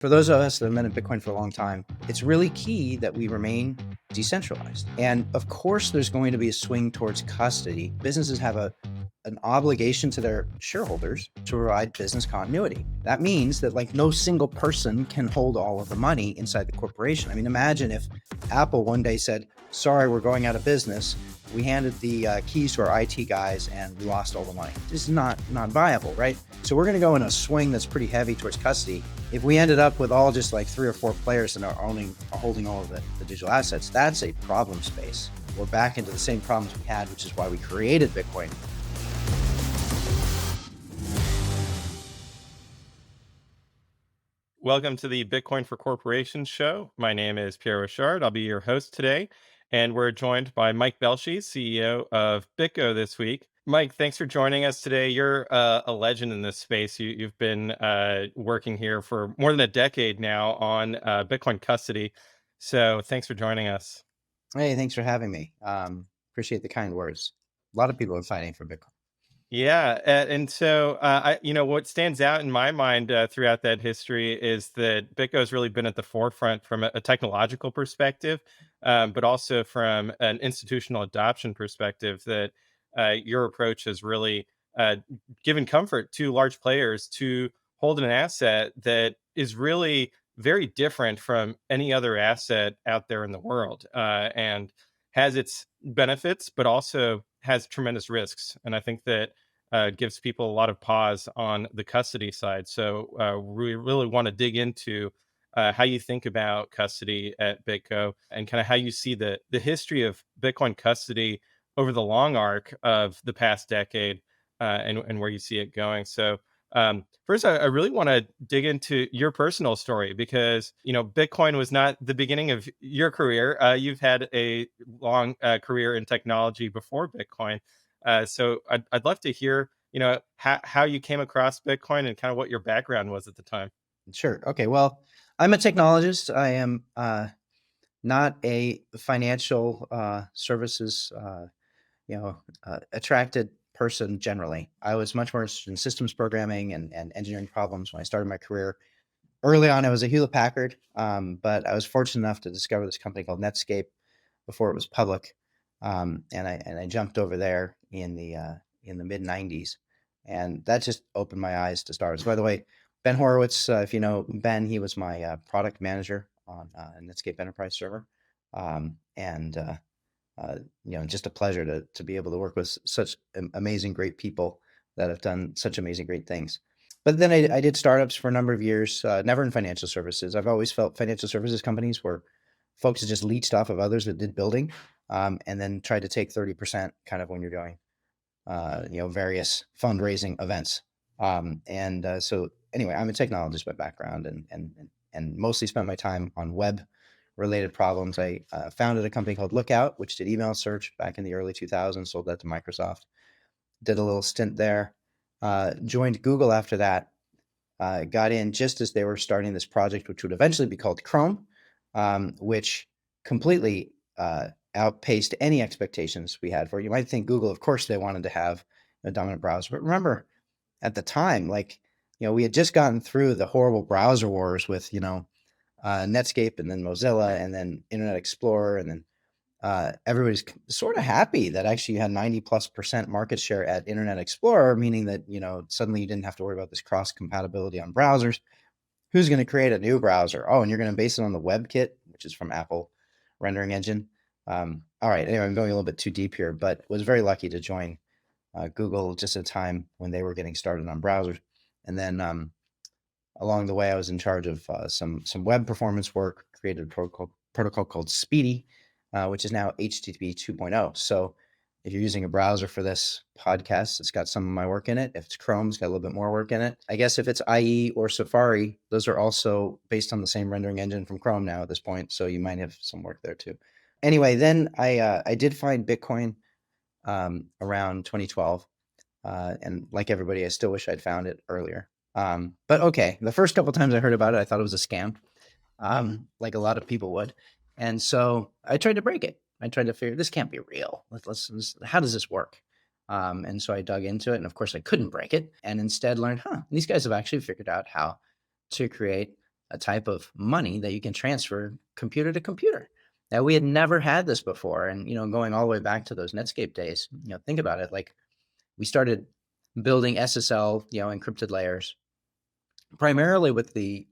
For those of us that have been in Bitcoin for a long time, it's really key that we remain decentralized. And of course, there's going to be a swing towards custody. Businesses have an obligation to their shareholders to provide business continuity. That means that no single person can hold all of the money inside the corporation. I mean, imagine if Apple one day said, sorry, we're going out of business. We handed the keys to our IT guys and we lost all the money. This is not viable, right? So we're going to go in a swing that's pretty heavy towards custody. If we ended up with all just 3 or 4 players that are holding all of the digital assets, that's a problem space. We're back into the same problems we had, which is why we created Bitcoin. Welcome to the Bitcoin for Corporations show. My name is Pierre Rochard. I'll be your host today, and we're joined by Mike Belshe, CEO of BitGo this week. Mike, thanks for joining us today. You're a legend in this space. You've been working here for more than a decade now on Bitcoin custody. So thanks for joining us. Hey, thanks for having me. Appreciate the kind words. A lot of people are fighting for Bitcoin. Yeah, and so what stands out in my mind throughout that history is that BitGo has really been at the forefront from a technological perspective, but also from an institutional adoption perspective. That your approach has really given comfort to large players to hold an asset that is really very different from any other asset out there in the world, and has its benefits, but also has tremendous risks. And I think that gives people a lot of pause on the custody side. So we really want to dig into how you think about custody at BitGo and kind of how you see the history of Bitcoin custody over the long arc of the past decade, and where you see it going. So first, I really want to dig into your personal story because, Bitcoin was not the beginning of your career. You've had a long career in technology before Bitcoin. So I'd love to hear, how you came across Bitcoin and kind of what your background was at the time. Sure. Okay. Well, I'm a technologist. I am not a financial services, attracted person generally. I was much more interested in systems programming and engineering problems when I started my career. Early on, I was a Hewlett Packard, but I was fortunate enough to discover this company called Netscape before it was public, and I jumped over there in the mid '90s, and that just opened my eyes to stars. By the way, Ben Horowitz, if you know Ben, he was my product manager on Netscape Enterprise Server, and just a pleasure to be able to work with such amazing, great people that have done such amazing, great things. But then I did startups for a number of years, never in financial services. I've always felt financial services companies were folks that just leached off of others that did building, and then tried to take 30% kind of when you're doing, various fundraising events. So anyway, I'm a technologist by background and mostly spent my time on web related problems. I founded a company called Lookout, which did email search back in the early 2000s, sold that to Microsoft, did a little stint there, joined Google after that, got in just as they were starting this project, which would eventually be called Chrome, which completely outpaced any expectations we had for it. You might think Google, of course, they wanted to have a dominant browser. But remember, at the time, we had just gotten through the horrible browser wars with, Netscape and then Mozilla and then Internet Explorer. And then everybody's sort of happy that actually you had 90+% market share at Internet Explorer, meaning that, suddenly you didn't have to worry about this cross compatibility on browsers. Who's going to create a new browser? Oh, and you're going to base it on the WebKit, which is from Apple rendering engine. All right. Anyway, I'm going a little bit too deep here, but was very lucky to join Google just at a time when they were getting started on browsers. And then along the way, I was in charge of some web performance work, created a protocol called Speedy, which is now HTTP 2.0. So if you're using a browser for this podcast, it's got some of my work in it. If it's Chrome, it's got a little bit more work in it. I guess if it's IE or Safari, those are also based on the same rendering engine from Chrome now at this point. So you might have some work there too. Anyway, then I did find Bitcoin around 2012. And like everybody, I still wish I'd found it earlier. But okay, the first couple of times I heard about it, I thought it was a scam, like a lot of people would. And so I tried to break it. I tried to figure, this can't be real. How does this work? And so I dug into it, and of course I couldn't break it, and instead learned, these guys have actually figured out how to create a type of money that you can transfer computer to computer. Now, we had never had this before. And, going all the way back to those Netscape days, think about it. Like, we started building SSL, encrypted layers, primarily with the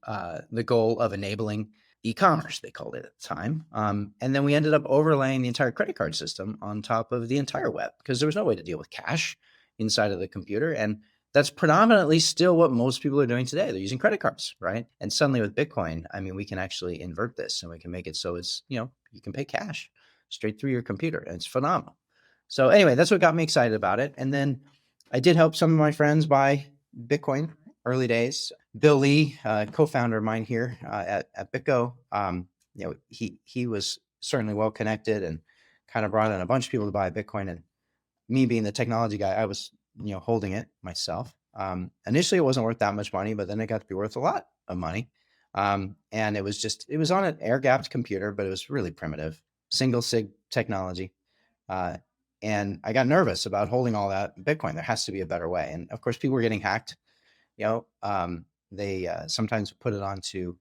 goal of enabling e-commerce, they called it at the time. And then we ended up overlaying the entire credit card system on top of the entire web, because there was no way to deal with cash inside of the computer. And that's predominantly still what most people are doing today. They're using credit cards, right? And suddenly with Bitcoin, I mean, we can actually invert this, and we can make it so it's, you can pay cash straight through your computer, and it's phenomenal. So anyway, that's what got me excited about it. And then I did help some of my friends buy Bitcoin early days. Bill Lee, co-founder of mine here at BitGo, he was certainly well connected and kind of brought in a bunch of people to buy Bitcoin. And me being the technology guy, I was holding it myself. Initially, it wasn't worth that much money, but then it got to be worth a lot of money. And it was on an air-gapped computer, but it was really primitive, single sig technology. And I got nervous about holding all that Bitcoin. There has to be a better way. And of course, people were getting hacked. They sometimes put it onto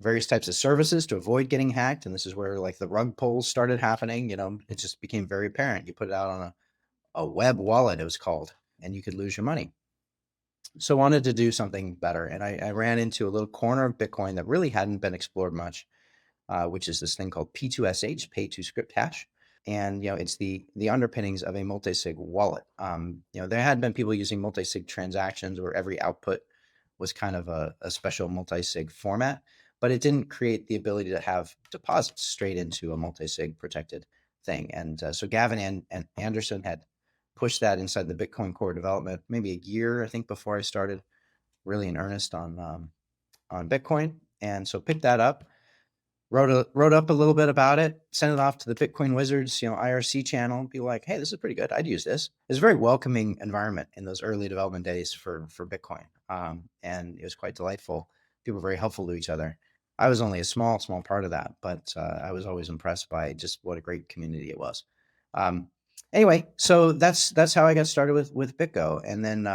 various types of services to avoid getting hacked. And this is where like the rug pulls started happening. It just became very apparent. You put it out on a web wallet, it was called, and you could lose your money. So I wanted to do something better. And I ran into a little corner of Bitcoin that really hadn't been explored much, which is this thing called P2SH, pay to script hash. And, it's the underpinnings of a multi-sig wallet. There had been people using multi-sig transactions where every output was kind of a special multi-sig format, but it didn't create the ability to have deposits straight into a multi-sig protected thing. And so Gavin and Anderson had pushed that inside the Bitcoin core development, maybe a year, I think, before I started really in earnest on Bitcoin. And so picked that up. Wrote up a little bit about it, sent it off to the Bitcoin Wizards, IRC channel, be like, hey, this is pretty good. I'd use this. It's a very welcoming environment in those early development days for Bitcoin. And it was quite delightful. People were very helpful to each other. I was only a small part of that, but I was always impressed by just what a great community it was. Anyway, so that's how I got started with BitGo. And then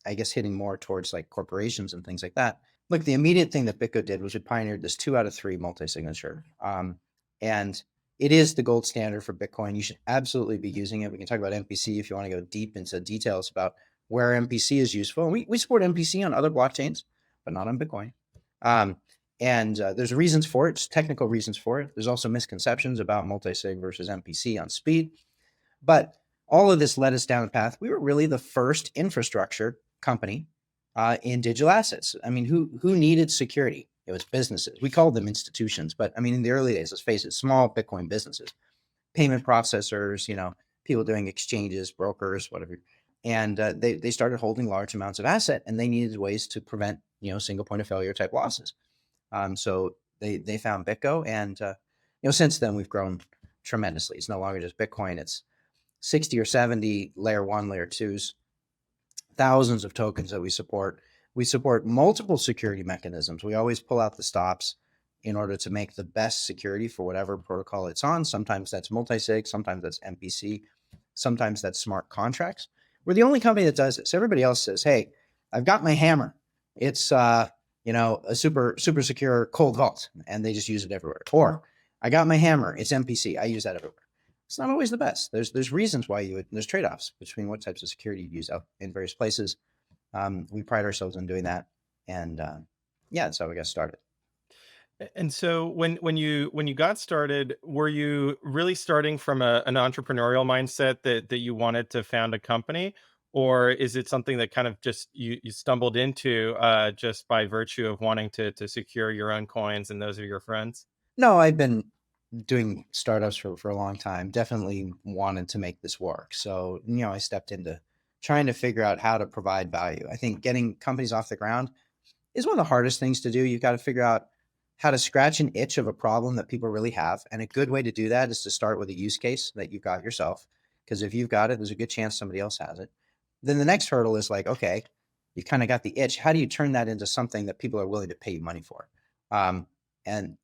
I guess hitting more towards like corporations and things like that. Look, the immediate thing that BitGo did was it pioneered this 2 out of 3 multi-signature. And it is the gold standard for Bitcoin. You should absolutely be using it. We can talk about MPC if you want to go deep into details about where MPC is useful. And we support MPC on other blockchains, but not on Bitcoin. And there's reasons for it, just technical reasons for it. There's also misconceptions about multi-sig versus MPC on speed. But all of this led us down the path. We were really the first infrastructure company in digital assets. I mean, who needed security? It was businesses. We called them institutions, but I mean, in the early days, let's face it, small Bitcoin businesses, payment processors, people doing exchanges, brokers, whatever. And they started holding large amounts of asset, and they needed ways to prevent, single point of failure type losses. So they found BitGo, and since then we've grown tremendously. It's no longer just Bitcoin; it's 60 or 70 layer 1, layer 2s. Thousands of tokens that we support. We support multiple security mechanisms. We always pull out the stops in order to make the best security for whatever protocol it's on. Sometimes that's multi-sig, sometimes that's MPC, sometimes that's smart contracts. We're the only company that does this. Everybody else says, hey, I've got my hammer. It's a super secure cold vault, and they just use it everywhere. Or I got my hammer. It's MPC. I use that everywhere. It's not always the best. There's reasons why there's trade-offs between what types of security you use out in various places. We pride ourselves on doing that. And that's how we got started. And so when you got started, were you really starting from an entrepreneurial mindset that you wanted to found a company? Or is it something that kind of just you stumbled into just by virtue of wanting to secure your own coins and those of your friends? No, I've been doing startups for a long time. Definitely wanted to make this work. So, I stepped into trying to figure out how to provide value. I think getting companies off the ground is one of the hardest things to do. You've got to figure out how to scratch an itch of a problem that people really have. And a good way to do that is to start with a use case that you've got yourself. Because if you've got it, there's a good chance somebody else has it. Then the next hurdle is like, okay, you kind of got the itch. How do you turn that into something that people are willing to pay you money for? And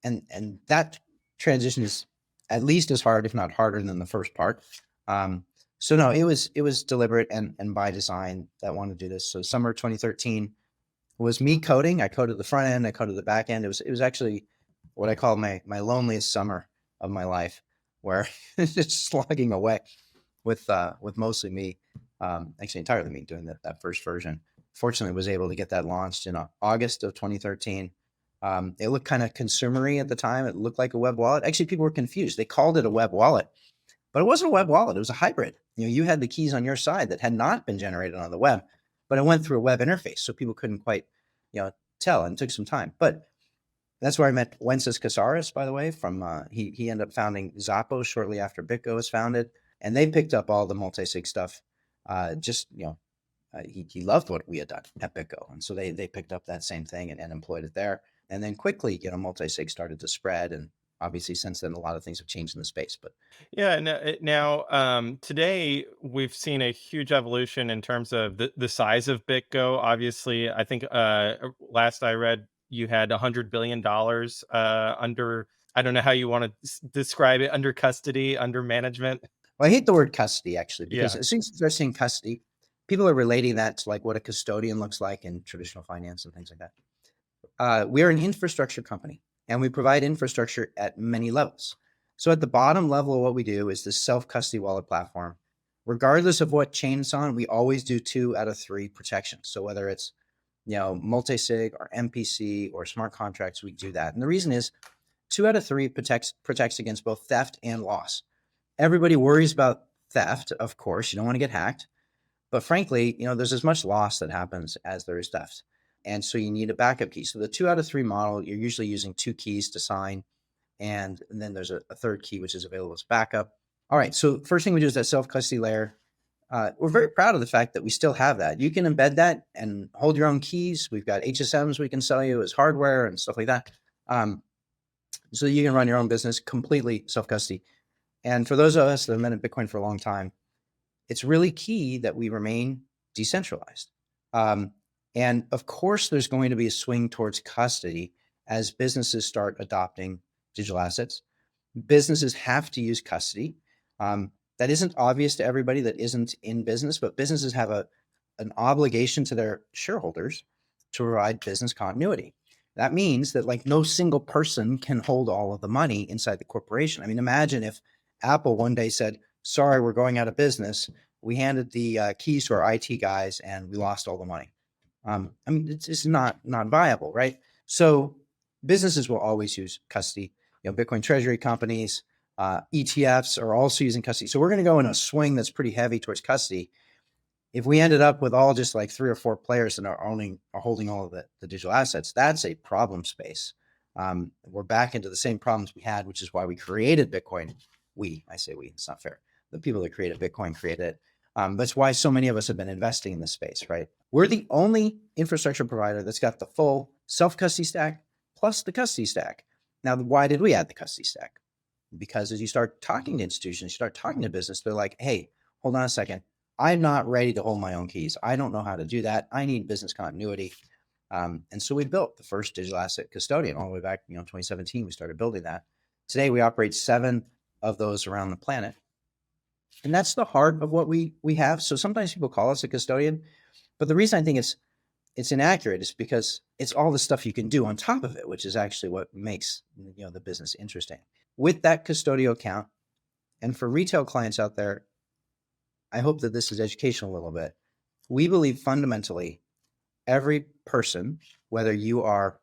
that transition is at least as hard, if not harder than the first part. So no, it was deliberate and by design that I wanted to do this. So summer 2013, was me coding. I coded the front end, I coded the back end. It was actually what I call my loneliest summer of my life, where it's just slogging away with mostly me, actually entirely me doing that first version. Fortunately, was able to get that launched in August of 2013. It looked kind of consumery at the time. It looked like a web wallet. Actually, people were confused. They called it a web wallet, but it wasn't a web wallet. It was a hybrid. You had the keys on your side that had not been generated on the web, but it went through a web interface, so people couldn't quite, tell, and it took some time. But that's where I met Wences Casares, by the way. From he ended up founding Zappos shortly after BitGo was founded, and they picked up all the multi-sig stuff. He loved what we had done at BitGo, and so they picked up that same thing and employed it there. And then quickly, multi-sig started to spread, and obviously since then a lot of things have changed in the space. But Yeah, now today we've seen a huge evolution in terms of the size of BitGo. Obviously, I think last I read you had $100 billion under. I don't know how you want to describe it, under custody, under management. well, I hate the word custody actually, because Yeah. as soon as they're saying custody, people are relating that to like what a custodian looks like in traditional finance and things like that. We are an infrastructure company, and we provide infrastructure at many levels. So at the bottom level of what we do is this self-custody wallet platform. Regardless of what chain it's on, we always do 2 out of 3 protections. So whether it's multi-sig or MPC or smart contracts, we do that. And the reason is 2 out of 3 protects against both theft and loss. Everybody worries about theft, of course. You don't want to get hacked. But frankly, there's as much loss that happens as there is theft. And so you need a backup key. So the 2 out of 3 model, you're usually using 2 keys to sign. And then there's a third key, which is available as backup. All right. So first thing we do is that self-custody layer. We're very proud of the fact that we still have that. You can embed that and hold your own keys. We've got HSMs we can sell you as hardware and stuff like that. So you can run your own business completely self-custody. And for those of us that have been in Bitcoin for a long time, it's really key that we remain decentralized. And of course, there's going to be a swing towards custody as businesses start adopting digital assets. Businesses have to use custody. That isn't obvious to everybody that isn't in business, but businesses have an obligation to their shareholders to provide business continuity. That means that like no single person can hold all of the money inside the corporation. I mean, imagine if Apple one day said, sorry, we're going out of business. We handed the keys to our IT guys and we lost all the money. I mean, it's just not viable, right? So businesses will always use custody. Bitcoin Treasury companies, ETFs are also using custody. So we're going to go in a swing that's pretty heavy towards custody. If we ended up with all just like 3 or 4 players that are holding all of the digital assets, that's a problem space. We're back into the same problems we had, which is why we created Bitcoin. I say we, it's not fair. The people that created Bitcoin created it. That's why so many of us have been investing in this space, right? We're the only infrastructure provider that's got the full self-custody stack plus the custody stack. Now, why did we add the custody stack? Because as you start talking to institutions, you start talking to business, they're like, hey, hold on a second. I'm not ready to hold my own keys. I don't know how to do that. I need business continuity. And so we built the first digital asset custodian all the way back, 2017, we started building that. Today, we operate 7 of those around the planet. And that's the heart of what we have. So sometimes people call us a custodian, but the reason I think it's inaccurate is because it's all the stuff you can do on top of it, which is actually what makes the business interesting. With that custodial account, and for retail clients out there, I hope that this is educational a little bit. We believe fundamentally every person, whether you are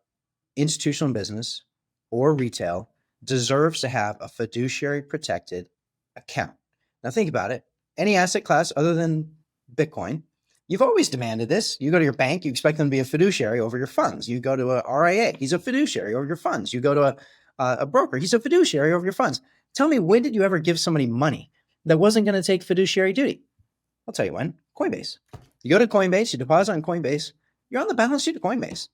institutional business or retail, deserves to have a fiduciary protected account. Now think about it. Any asset class other than Bitcoin, you've always demanded this. You go to your bank, you expect them to be a fiduciary over your funds. You go to a RIA, he's a fiduciary over your funds. You go to a broker, he's a fiduciary over your funds. Tell me, when did you ever give somebody money that wasn't going to take fiduciary duty? I'll tell you when. Coinbase. You go to Coinbase, you deposit on Coinbase, you're on the balance sheet of Coinbase.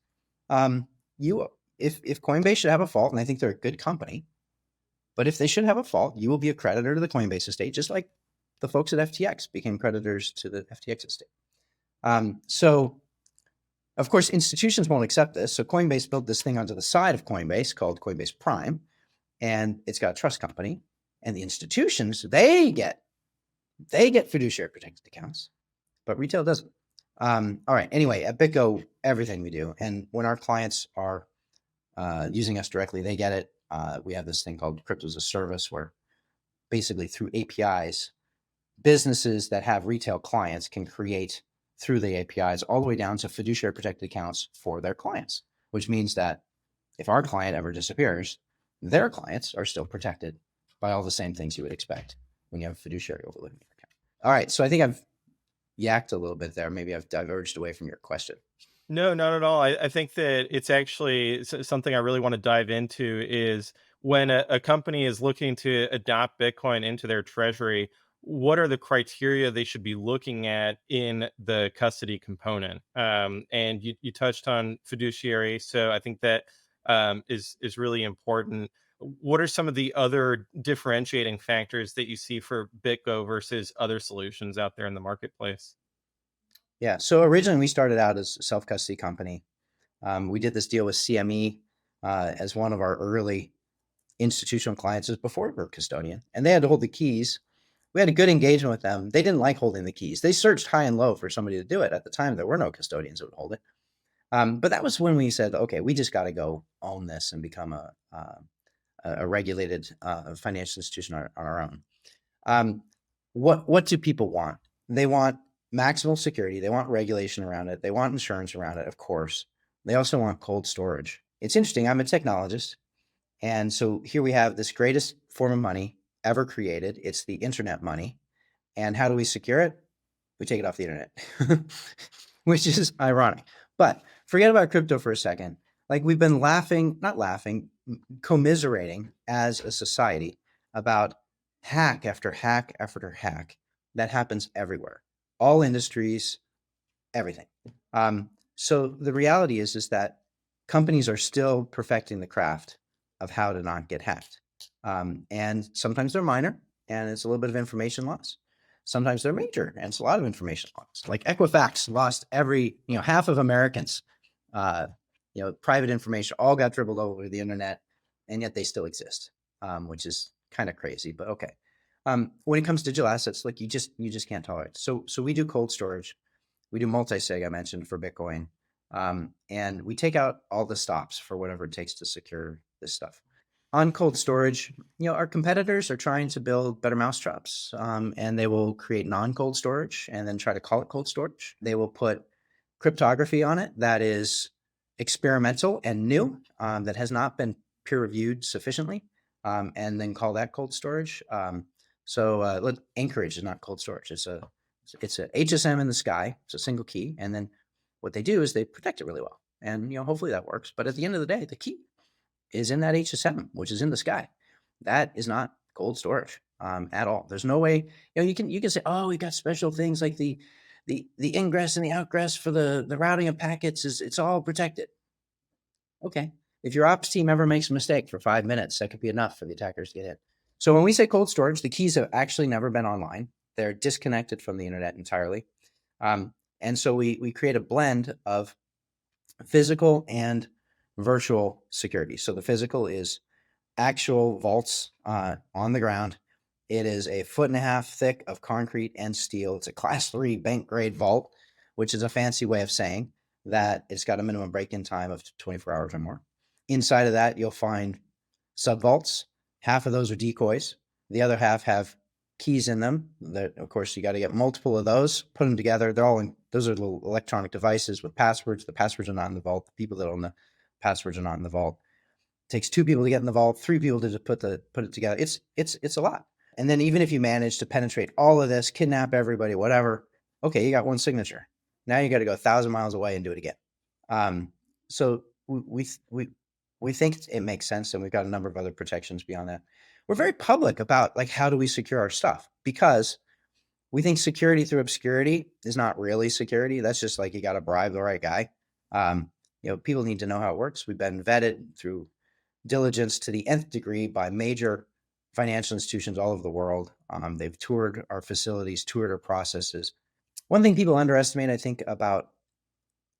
If Coinbase should have a fault, and I think they're a good company, but if they should have a fault, you will be a creditor to the Coinbase estate, just like the folks at FTX became creditors to the FTX estate. So, of course, institutions won't accept this. So Coinbase built this thing onto the side of Coinbase called Coinbase Prime, and it's got a trust company. And the institutions, they get fiduciary protected accounts, but retail doesn't. All right. Anyway, at BitGo, everything we do, and when our clients are using us directly, they get it. We have this thing called crypto as a service, where basically through APIs, businesses that have retail clients can create through the APIs all the way down to fiduciary protected accounts for their clients, which means that if our client ever disappears, their clients are still protected by all the same things you would expect when you have a fiduciary overlooking your account. All right. So I think I've yacked a little bit there. Maybe I've diverged away from your question. No, not at all. I think that it's actually something I really want to dive into is when a company is looking to adopt Bitcoin into their treasury, what are the criteria they should be looking at in the custody component? And you touched on fiduciary, so I think that is really important. What are some of the other differentiating factors that you see for BitGo versus other solutions out there in the marketplace? Yeah. So originally we started out as a self-custody company. We did this deal with CME as one of our early institutional clients as before we were Custodian, and they had to hold the keys. We had a good engagement with them. They didn't like holding the keys. They searched high and low for somebody to do it. At the time, there were no custodians that would hold it. But that was when we said, okay, we just got to go own this and become a regulated financial institution on our own. What do people want? They want maximal security. They want regulation around it. They want insurance around it, of course. They also want cold storage. It's interesting. I'm a technologist. And so here we have this greatest form of money ever created. It's the internet money. And how do we secure it? We take it off the internet, which is ironic. But forget about crypto for a second. Like, we've been not laughing, commiserating as a society about hack after hack after hack that happens everywhere, all industries, everything. So the reality is that companies are still perfecting the craft of how to not get hacked. And sometimes they're minor and it's a little bit of information loss. Sometimes they're major and it's a lot of information loss. Like Equifax lost half of Americans, private information all got dribbled over the internet, and yet they still exist, which is kind of crazy, but okay. When it comes to digital assets, like you just can't tolerate. So we do cold storage. We do multi-sig, I mentioned, for Bitcoin. And we take out all the stops for whatever it takes to secure this stuff. On cold storage, our competitors are trying to build better mousetraps, and they will create non-cold storage and then try to call it cold storage. They will put cryptography on it that is experimental and new, that has not been peer-reviewed sufficiently, and then call that cold storage. So Anchorage is not cold storage. It's a HSM in the sky. It's a single key, and then what they do is they protect it really well, and hopefully that works. But at the end of the day, the key is in that HSM, which is in the sky. That is not cold storage at all. There's no way. You can say, oh, we got special things like the ingress and the outgress for the routing of packets it's all protected. Okay, if your ops team ever makes a mistake for 5 minutes, that could be enough for the attackers to get in. So when we say cold storage, the keys have actually never been online. They're disconnected from the internet entirely. And so we create a blend of physical and virtual security. So the physical is actual vaults on the ground. It is 1.5 feet thick of concrete and steel. It's a class 3 bank grade vault, which is a fancy way of saying that it's got a minimum break-in time of 24 hours or more. Inside of that, you'll find sub-vaults. Half of those are decoys. The other half have keys in them. That, of course, you got to get multiple of those, put them together. Those are little electronic devices with passwords. The passwords are not in the vault. The people that own the passwords are not in the vault. It takes 2 people to get in the vault, 3 people to put it together. It's a lot. And then even if you manage to penetrate all of this, kidnap everybody, whatever, okay, you got one signature. Now you got to go 1,000 miles away and do it again. So we think it makes sense, and we've got a number of other protections beyond that. We're very public about how do we secure our stuff, because we think security through obscurity is not really security. That's just you got to bribe the right guy. People need to know how it works. We've been vetted through diligence to the nth degree by major financial institutions all over the world. They've toured our facilities, toured our processes. One thing people underestimate, I think, about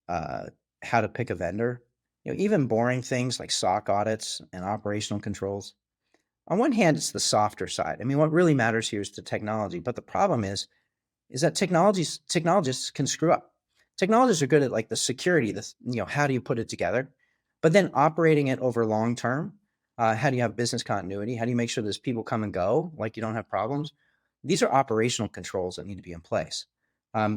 how to pick a vendor, even boring things like SOC audits and operational controls. On one hand, it's the softer side. I mean, what really matters here is the technology. But the problem is that technologists can screw up. technologists are good at like the security, how do you put it together, but then operating it over long term. How do you have business continuity? How do you make sure there's people come and go, like you don't have problems? These are operational controls that need to be in place.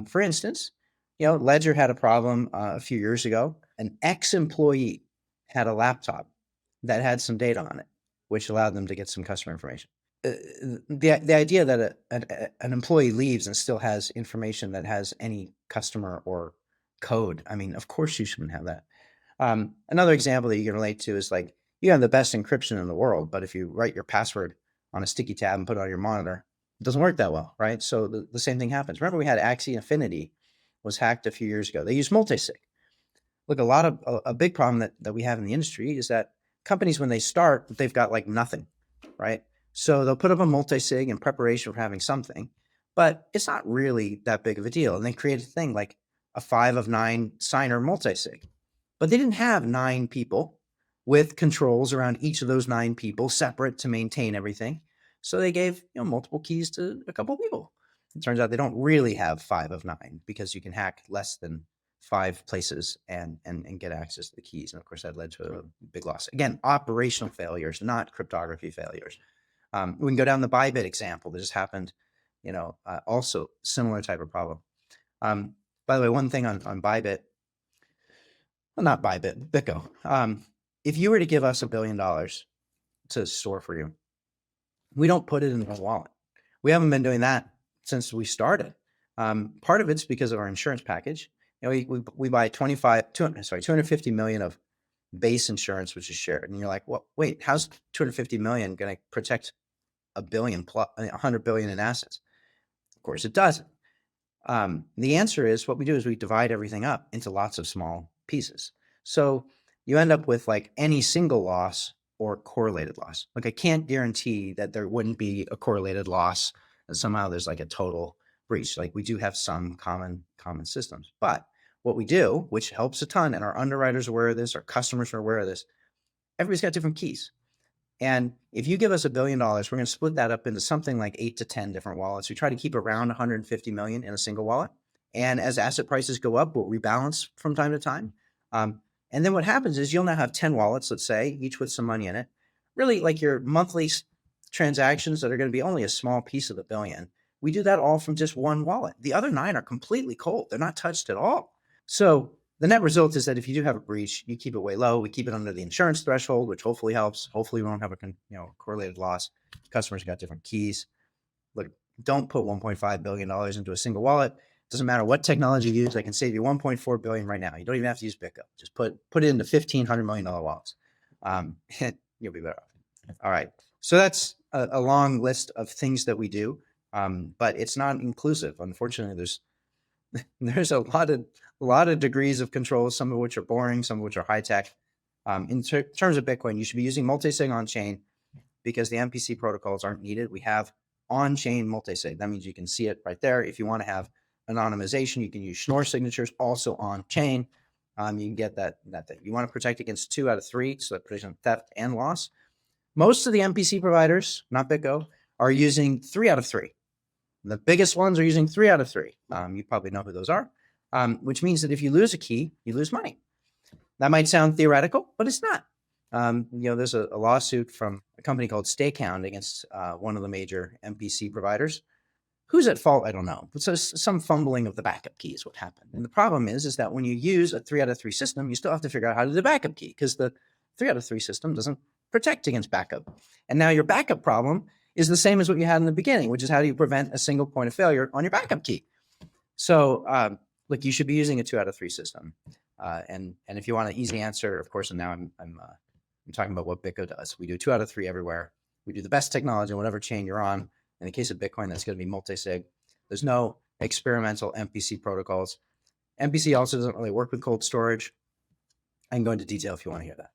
For instance, Ledger had a problem a few years ago. An ex-employee had a laptop that had some data on it, which allowed them to get some customer information. The idea that an employee leaves and still has information that has any customer or code, I mean, of course you shouldn't have that. Another example that you can relate to is like you have the best encryption in the world, but if you write your password on a sticky tab and put it on your monitor, it doesn't work that well, right? So the same thing happens. Remember, we had Axie Infinity was hacked a few years ago. They used multi-sig. Look, a big problem that we have in the industry is that companies, when they start, they've got like nothing, right? So they'll put up a multi-sig in preparation for having something, but it's not really that big of a deal. And they create a thing like a 5 of 9 signer multi-sig, but they didn't have 9 people with controls around each of those 9 people separate to maintain everything. So they gave multiple keys to a couple of people. It turns out they don't really have 5 of 9 because you can hack less than 5 places and get access to the keys. And of course, that led to a big loss. Again, operational failures, not cryptography failures. We can go down the Bybit example that just happened, also similar type of problem. By the way, one thing on Bybit, well, not Bybit, BitGo. If you were to give us $1 billion to store for you, we don't put it in the wallet. We haven't been doing that since we started. Part of it's because of our insurance package. We buy 250 million of base insurance, which is shared. And you're like, well, wait, how's 250 million going to protect a billion plus 100 billion in assets? Of course it doesn't. The answer is what we do is we divide everything up into lots of small pieces. So you end up with like any single loss or correlated loss. Like I can't guarantee that there wouldn't be a correlated loss and somehow there's like a total breach. Like we do have some common systems, but what we do, which helps a ton, and our underwriters are aware of this, our customers are aware of this, everybody's got different keys. And if you give us $1 billion, we're going to split that up into something like 8 to 10 different wallets. We try to keep around 150 million in a single wallet. And as asset prices go up, we'll rebalance from time to time. And then what happens is you'll now have 10 wallets, let's say, each with some money in it. Really like your monthly transactions that are going to be only a small piece of the billion. We do that all from just one wallet. The other 9 are completely cold. They're not touched at all. So the net result is that if you do have a breach, you keep it way low. We keep it under the insurance threshold, which hopefully helps. Hopefully we won't have a correlated loss. Customers got different keys. Look, don't put $1.5 billion into a single wallet. Doesn't matter what technology you use. I can save you $1.4 billion right now. You don't even have to use BitGo. Just put it into $1,500 million wallets. You'll be better off. All right. So that's a long list of things that we do, but it's not inclusive. Unfortunately, there's a lot of degrees of control, some of which are boring, some of which are high tech. In terms of Bitcoin, you should be using multi-sig on chain because the MPC protocols aren't needed. We have on chain multi-sig. That means you can see it right there. If you want to have anonymization, you can use Schnorr signatures also on chain. You can get that thing. You want to protect against 2 out of 3, so that protects on theft and loss. Most of the MPC providers, not BitGo, are using 3 out of 3. The biggest ones are using 3 out of 3. You probably know who those are, which means that if you lose a key, you lose money. That might sound theoretical, but it's not. There's a lawsuit from a company called Stakehound against one of the major MPC providers. Who's at fault? I don't know. But so some fumbling of the backup key is what happened. And the problem is that when you use a 3 out of 3 system, you still have to figure out how to do the backup key because the 3 out of 3 system doesn't protect against backup. And now your backup problem is the same as what you had in the beginning, which is how do you prevent a single point of failure on your backup key? So look, you should be using a 2 out of 3 system. And if you want an easy answer, of course, and now I'm talking about what BitGo does. We do 2 out of 3 everywhere. We do the best technology on whatever chain you're on. In the case of Bitcoin, that's going to be multi-sig. There's no experimental MPC protocols. MPC also doesn't really work with cold storage. I can go into detail if you want to hear that.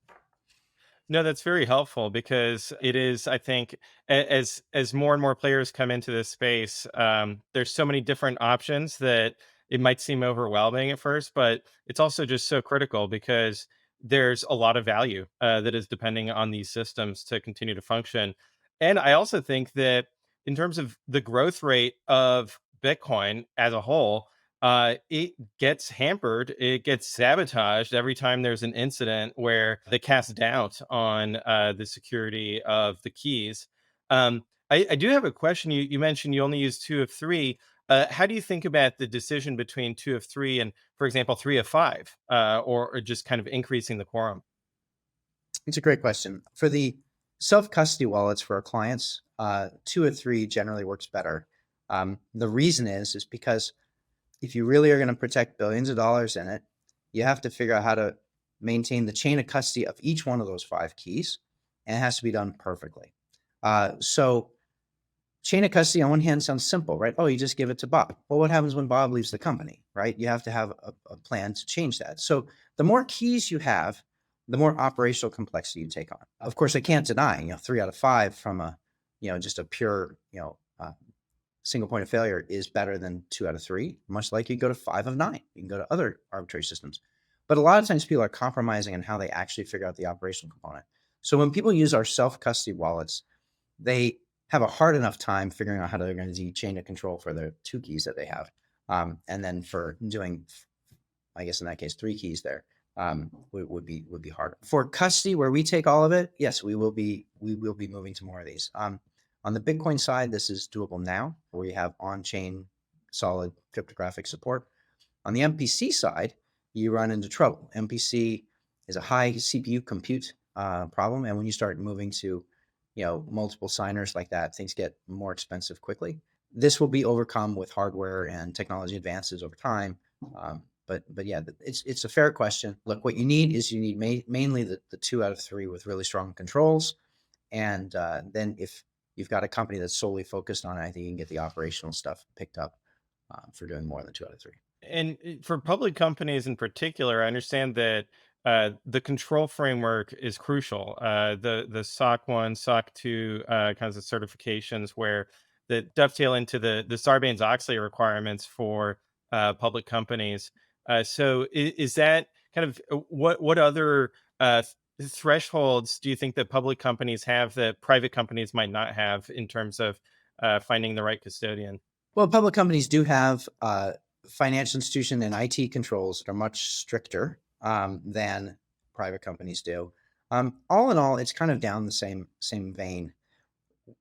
No, that's very helpful because it is, I think, as more and more players come into this space, there's so many different options that it might seem overwhelming at first, but it's also just so critical because there's a lot of value that is depending on these systems to continue to function. And I also think that in terms of the growth rate of Bitcoin as a whole, it gets hampered, it gets sabotaged every time there's an incident where they cast doubt on the security of the keys. I do have a question. You mentioned you only use two of three. How do you think about the decision between two of three and, for example, three of five, or just kind of increasing the quorum? It's a great question. For the self-custody wallets for our clients, 2 or 3 generally works better. The reason is because if you really are going to protect billions of dollars in it, you have to figure out how to maintain the chain of custody of each one of those 5 keys, and it has to be done perfectly. So chain of custody on one hand sounds simple, right? Oh, you just give it to Bob. Well, what happens when Bob leaves the company, right? You have to have a plan to change that. So the more keys you have, the more operational complexity you take on. Of course, I can't deny, 3 out of 5 from a, just a pure, single point of failure is better than 2 out of 3, much like you go to 5 of 9. You can go to other arbitrary systems. But a lot of times people are compromising on how they actually figure out the operational component. So when people use our self-custody wallets, they have a hard enough time figuring out how they're going to do chain of control for the 2 keys that they have. And then for doing, I guess in that case, 3 keys there, would be harder. For custody, where we take all of it, yes, we will be moving to more of these. On the Bitcoin side, this is doable now, where we have on-chain solid cryptographic support. On the MPC side, you run into trouble. MPC is a high CPU compute problem, and when you start moving to multiple signers like that, things get more expensive quickly. This will be overcome with hardware and technology advances over time. But yeah, it's a fair question. Look, what you need is mainly the 2 out of 3 with really strong controls, and then if you've got a company that's solely focused on it, I think you can get the operational stuff picked up for doing more than 2 out of 3. And for public companies in particular, I understand that the control framework is crucial. The SOC 1, SOC 2 kinds of certifications where that dovetail into the Sarbanes-Oxley requirements for public companies. So is that kind of what other thresholds do you think that public companies have that private companies might not have in terms of finding the right custodian? Well, public companies do have financial institution and IT controls that are much stricter than private companies do. All in all, it's kind of down the same vein.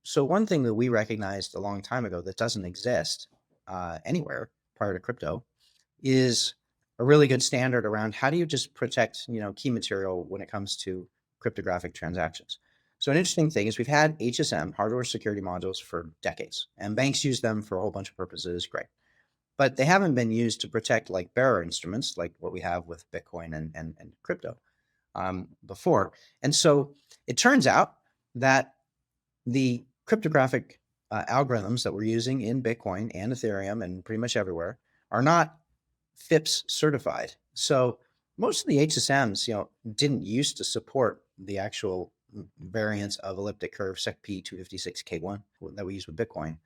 So one thing that we recognized a long time ago that doesn't exist anywhere prior to crypto is a really good standard around how do you just protect key material when it comes to cryptographic transactions. So an interesting thing is we've had HSM, hardware security modules, for decades, and banks use them for a whole bunch of purposes. Great. But they haven't been used to protect like bearer instruments, like what we have with Bitcoin and crypto before. And so it turns out that the cryptographic algorithms that we're using in Bitcoin and Ethereum and pretty much everywhere are not FIPS certified. So most of the HSMs, didn't used to support the actual variants of elliptic curve SecP 256K1 that we use with Bitcoin.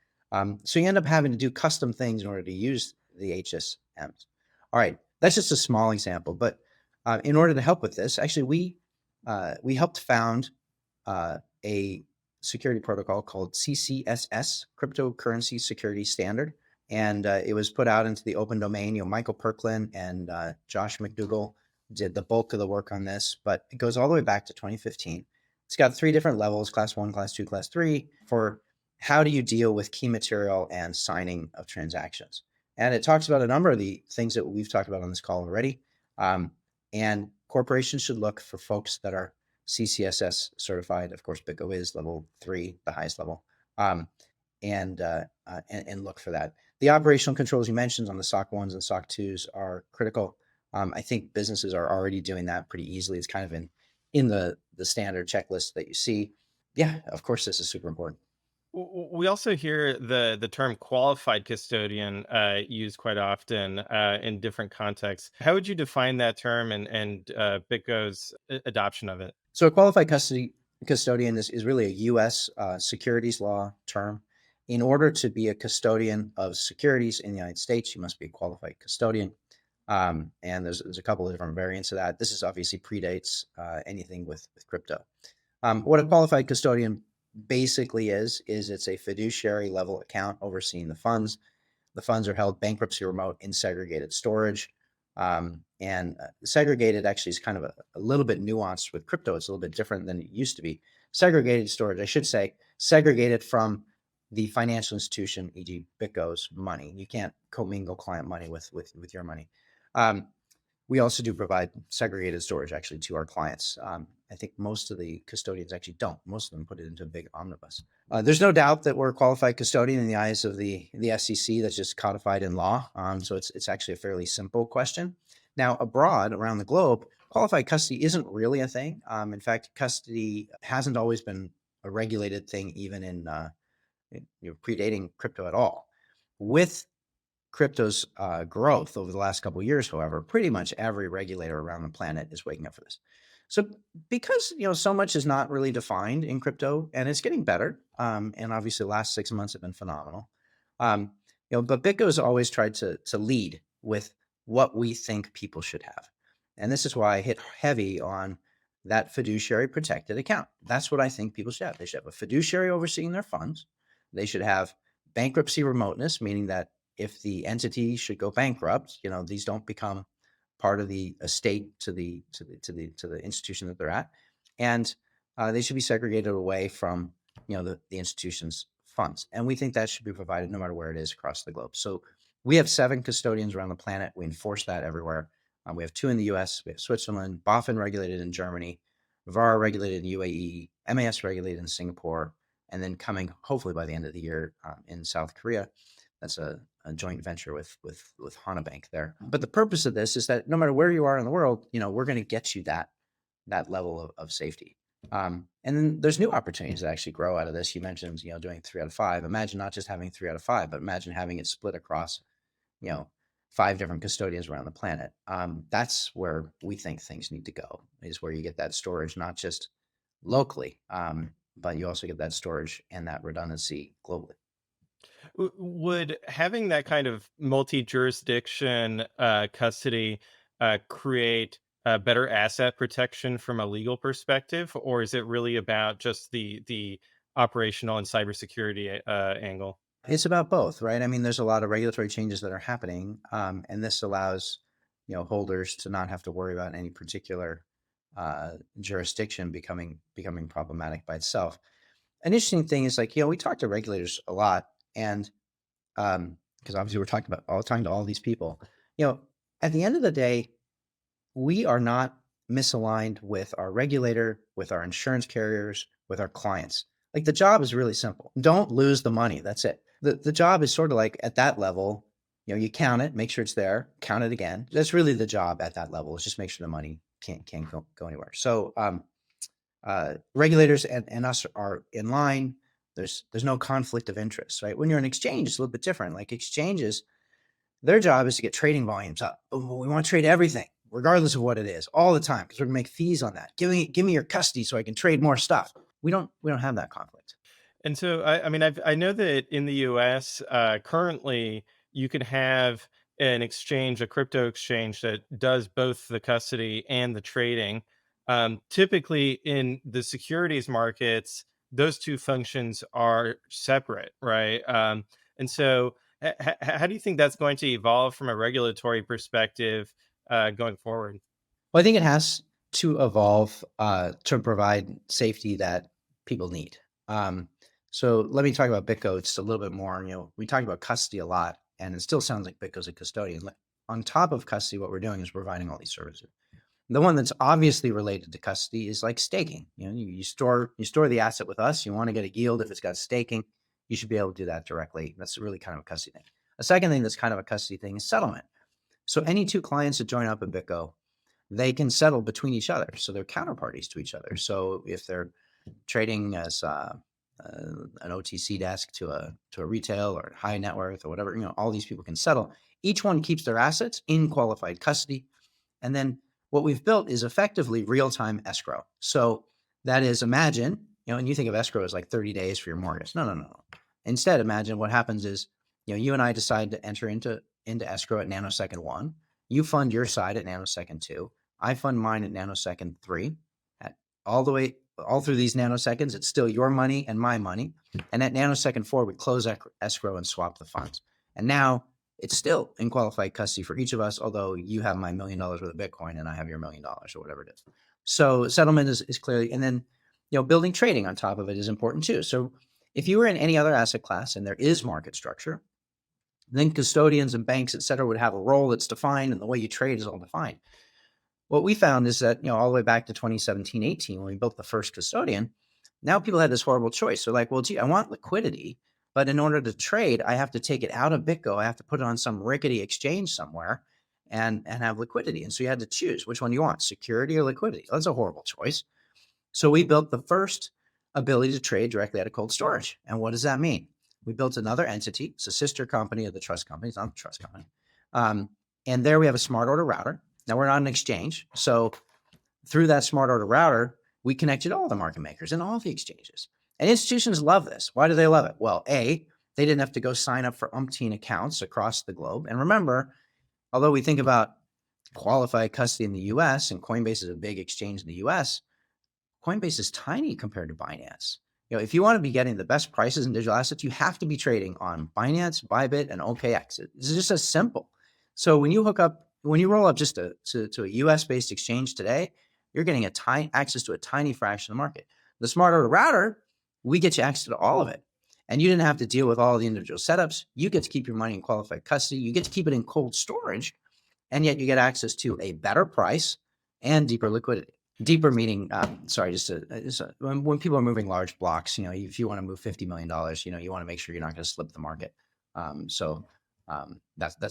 So you end up having to do custom things in order to use the HSMs. All right, that's just a small example, but in order to help with this, actually we helped found a security protocol called CCSS, Cryptocurrency Security Standard, and it was put out into the open domain. Michael Perklin and Josh McDougall did the bulk of the work on this, but it goes all the way back to 2015. It's got 3 different levels: class 1, class 2, class 3, for how do you deal with key material and signing of transactions. And it talks about a number of the things that we've talked about on this call already. And corporations should look for folks that are CCSS certified. Of course, BitGo is level 3, the highest level, and look for that. The operational controls you mentioned on the SOC 1s and SOC 2s are critical. I think businesses are already doing that pretty easily. It's kind of in the standard checklist that you see. Yeah, of course, this is super important. We also hear the term qualified custodian used quite often in different contexts. How would you define that term and BitGo's adoption of it? So a qualified custodian is really a U.S. Securities law term. In order to be a custodian of securities in the United States, you must be a qualified custodian. And there's a couple of different variants of that. This is obviously predates anything with crypto. What a qualified custodian basically is it's a fiduciary level account overseeing the funds. The funds are held bankruptcy remote in segregated storage. Segregated actually is kind of a little bit nuanced with crypto. It's a little bit different than it used to be. Segregated storage, I should say, segregated from the financial institution, e.g. BitGo's money. You can't commingle client money with your money. We also do provide segregated storage actually to our clients. I think most of the custodians actually don't. Most of them put it into a big omnibus. There's no doubt that we're a qualified custodian in the eyes of the SEC. That's just codified in law. So it's actually a fairly simple question. Now, abroad, around the globe, qualified custody isn't really a thing. In fact, custody hasn't always been a regulated thing, even in predating crypto at all. With crypto's growth over the last couple of years, however, pretty much every regulator around the planet is waking up for this. So because so much is not really defined in crypto, and it's getting better, and obviously the last 6 months have been phenomenal. But BitGo has always tried to lead with what we think people should have, and this is why I hit heavy on that fiduciary protected account. That's what I think people should have. They should have a fiduciary overseeing their funds. They should have bankruptcy remoteness, meaning that if the entity should go bankrupt, these don't become part of the estate to the institution that they're at, and they should be segregated away from the institution's funds. And we think that should be provided no matter where it is across the globe. So we have 7 custodians around the planet. We enforce that everywhere. We have 2 in the U.S. We have Switzerland, BaFin regulated in Germany, VAR regulated in UAE, MAS regulated in Singapore, and then coming hopefully by the end of the year in South Korea. That's a joint venture with Hana Bank there. But the purpose of this is that no matter where you are in the world, we're going to get you that level of safety. And then there's new opportunities that actually grow out of this. You mentioned, doing 3 out of 5. Imagine not just having 3 out of 5, but imagine having it split across, 5 different custodians around the planet. That's where we think things need to go, is where you get that storage, not just locally, but you also get that storage and that redundancy globally. Would having that kind of multi-jurisdiction custody create better asset protection from a legal perspective, or is it really about just the operational and cybersecurity angle? It's about both, right? I mean, there's a lot of regulatory changes that are happening, and this allows holders to not have to worry about any particular jurisdiction becoming problematic by itself. An interesting thing is we talk to regulators a lot, and because obviously we're talking to all these people, at the end of the day, we are not misaligned with our regulator, with our insurance carriers, with our clients. The job is really simple. Don't lose the money. That's it. The job is sort of at that level, you count it, make sure it's there, count it again. That's really the job at that level, is just make sure the money can't go anywhere. So regulators and us are in line. There's no conflict of interest, right? When you're an exchange, it's a little bit different. Exchanges, their job is to get trading volumes up. We want to trade everything, regardless of what it is, all the time, because we're gonna make fees on that. Give me your custody so I can trade more stuff. We don't have that conflict. And so, I know that in the U.S. Currently, you can have an exchange, a crypto exchange that does both the custody and the trading. Typically, in the securities markets, those two functions are separate, right? And so, how do you think that's going to evolve from a regulatory perspective going forward? Well, I think it has to evolve to provide safety that people need. So let me talk about BitGo just a little bit more. We talk about custody a lot, and it still sounds like BitGo's a custodian. On top of custody, what we're doing is providing all these services. The one that's obviously related to custody is staking. You store the asset with us. You want to get a yield if it's got staking. You should be able to do that directly. That's really kind of a custody thing. A second thing that's kind of a custody thing is settlement. So any 2 clients that join up at BitGo, they can settle between each other. So they're counterparties to each other. So if they're trading as an OTC desk to a retail or high net worth or whatever, all these people can settle. Each one keeps their assets in qualified custody, and then what we've built is effectively real-time escrow. So that is, imagine, and you think of escrow as 30 days for your mortgage. No. Instead, imagine what happens is, you and I decide to enter into escrow at nanosecond 1. You fund your side at nanosecond 2. I fund mine at nanosecond 3. All through these nanoseconds, it's still your money and my money. And at nanosecond 4, we close escrow and swap the funds. And now it's still in qualified custody for each of us, although you have my $1 million worth of Bitcoin and I have your $1 million or whatever it is. So settlement is clearly, and then, building trading on top of it is important too. So if you were in any other asset class and there is market structure, then custodians and banks, et cetera, would have a role that's defined and the way you trade is all defined. What we found is that, all the way back to 2017, 18, when we built the first custodian, now people had this horrible choice. They're like, well, gee, I want liquidity, but in order to trade, I have to take it out of BitGo. I have to put it on some rickety exchange somewhere and have liquidity. And so you had to choose which one you want, security or liquidity. That's a horrible choice. So we built the first ability to trade directly out of cold storage. And what does that mean? We built another entity. It's a sister company of the trust company. It's not the trust company. And there we have a smart order router. Now we're not an exchange. So through that smart order router, we connected all the market makers and all the exchanges. And institutions love this. Why do they love it? Well, A, they didn't have to go sign up for umpteen accounts across the globe. And remember, although we think about qualified custody in the US and Coinbase is a big exchange in the US, Coinbase is tiny compared to Binance. If you want to be getting the best prices in digital assets, you have to be trading on Binance, Bybit, and OKX. It's just as simple. So when you roll up just to a US-based exchange today, you're getting access to a tiny fraction of the market. The smart order router, we get you access to all of it. And you didn't have to deal with all the individual setups. You get to keep your money in qualified custody. You get to keep it in cold storage. And yet you get access to a better price and deeper liquidity. Deeper meaning, when people are moving large blocks, if you want to move $50 million, you want to make sure you're not going to slip the market. That's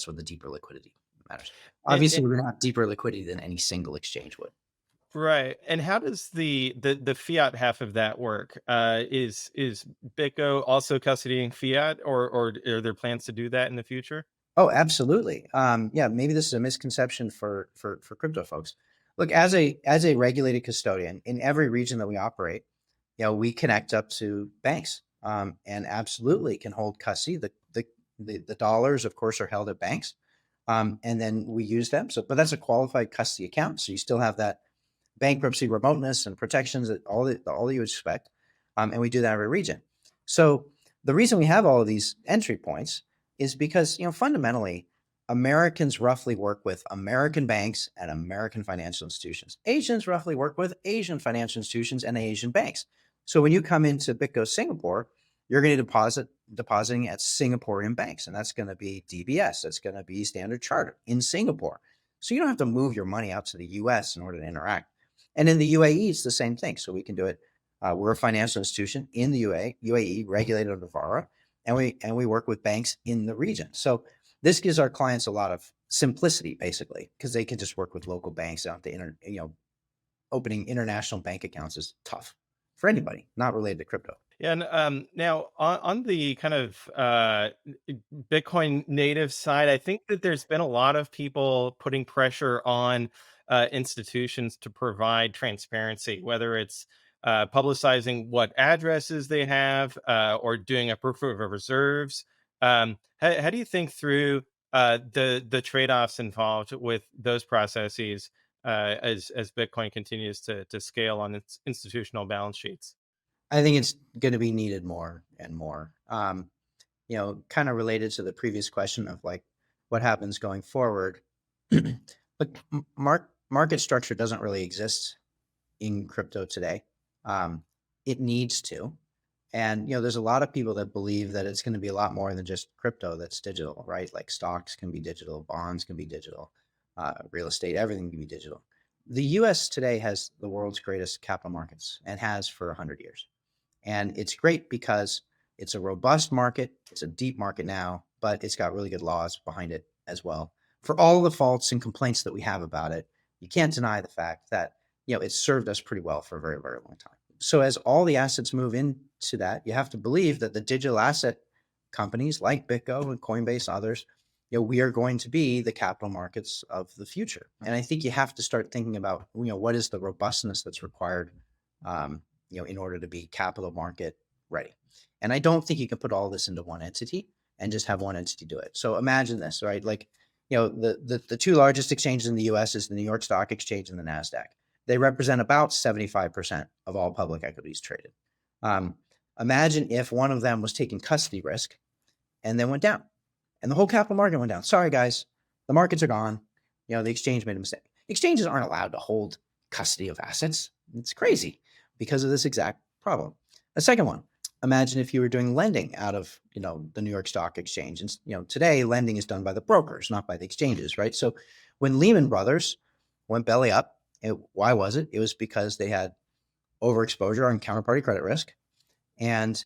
what the deeper liquidity matters. Obviously, we're going to have deeper liquidity than any single exchange would. Right. And how does the fiat half of that work? Is BitGo also custodying fiat, or are there plans to do that in the future? Oh, absolutely. Maybe this is a misconception for crypto folks. Look, as a regulated custodian in every region that we operate, we connect up to banks, and absolutely can hold custody. The dollars, of course, are held at banks, and then we use them. But that's a qualified custody account, so you still have that bankruptcy remoteness and protections that all you would expect, and we do that in every region. So the reason we have all of these entry points is because fundamentally, Americans roughly work with American banks and American financial institutions. Asians roughly work with Asian financial institutions and Asian banks. So when you come into BitGo Singapore, you're going to depositing at Singaporean banks, and that's going to be DBS. That's going to be Standard Chartered in Singapore. So you don't have to move your money out to the US in order to interact. And in the UAE, it's the same thing. So we can do it. We're a financial institution in the UAE, regulated under VARA, and we work with banks in the region. So this gives our clients a lot of simplicity, basically, because they can just work with local banks. They don't have to opening international bank accounts is tough for anybody not related to crypto. Yeah, and now on the kind of Bitcoin native side, I think that there's been a lot of people putting pressure on institutions to provide transparency, whether it's publicizing what addresses they have, or doing a proof of reserves. How do you think through the trade-offs involved with those processes as Bitcoin continues to scale on its institutional balance sheets? I think it's going to be needed more and more. Kind of related to the previous question of like what happens going forward. But market structure doesn't really exist in crypto today. It needs to. And, there's a lot of people that believe that it's going to be a lot more than just crypto that's digital, right? Like stocks can be digital, bonds can be digital, real estate, everything can be digital. The US today has the world's greatest capital markets and has for 100 years. And it's great because it's a robust market. It's a deep market now, but it's got really good laws behind it as well. For all the faults and complaints that we have about it, you can't deny the fact that, it's served us pretty well for a very, very long time. So as all the assets move into that, you have to believe that the digital asset companies like BitGo and Coinbase, others, we are going to be the capital markets of the future. And I think you have to start thinking about, what is the robustness that's required, in order to be capital market ready. And I don't think you can put all this into one entity and just have one entity do it. So imagine this, right? Like, the two largest exchanges in the US is the New York Stock Exchange and the NASDAQ. They represent about 75% of all public equities traded. Imagine if one of them was taking custody risk and then went down. and the whole capital market went down. Sorry, guys, the markets are gone. The exchange made a mistake. Exchanges aren't allowed to hold custody of assets. It's crazy because of this exact problem. A second one, imagine if you were doing lending out of, the New York Stock Exchange. And, today lending is done by the brokers, not by the exchanges, right? So when Lehman Brothers went belly up, why was it? It was because they had overexposure on counterparty credit risk, and